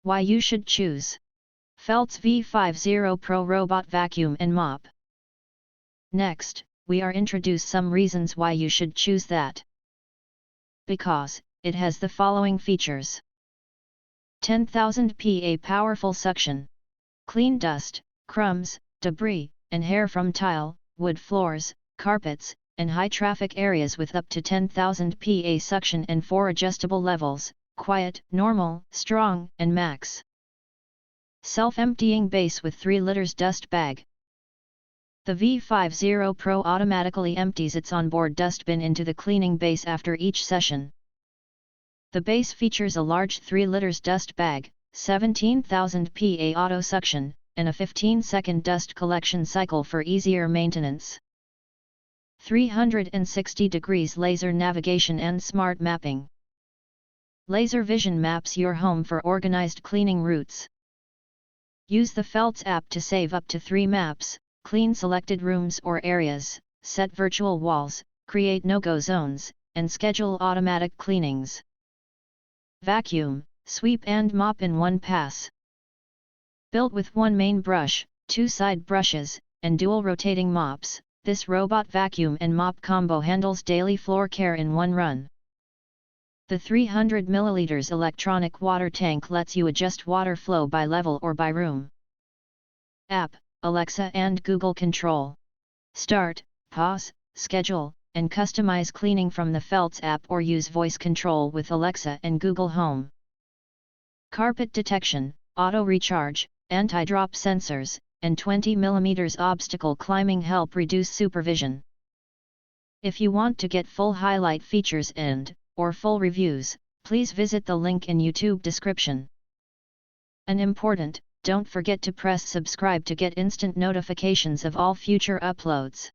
Why you should choose Velds V50 PRO Robot Vacuum and Mop. Next, we are introduce some reasons why you should choose that. Because it has the following features: 10,000 PA powerful suction. Clean dust, crumbs, debris, and hair from tile, wood floors, carpets, and high traffic areas with up to 10,000 PA suction and 4 adjustable levels: quiet, normal, strong, and max. Self-emptying base with 3 liters dust bag. The V50 PRO automatically empties its onboard dustbin into the cleaning base after each session. The base features a large 3 liters dust bag, 17,000 PA auto suction, and a 15-second dust collection cycle for easier maintenance. 360 degrees laser navigation and smart mapping. Laser vision maps your home for organized cleaning routes. Use the Velds app to save up to 3 maps, clean selected rooms or areas, set virtual walls, create no-go zones, and schedule automatic cleanings. Vacuum, sweep and mop in one pass. Built with one main brush, 2 side brushes, and dual rotating mops, this robot vacuum and mop combo handles daily floor care in one run. The 300 ml electronic water tank lets you adjust water flow by level or by room. App, Alexa and Google control. Start, pause, schedule, and customize cleaning from the Velds app or use voice control with Alexa and Google Home. Carpet detection, auto recharge, anti-drop sensors, and 20 mm obstacle climbing help reduce supervision. If you want to get full highlight features or full reviews, please visit the link in YouTube description. And important, don't forget to press subscribe to get instant notifications of all future uploads.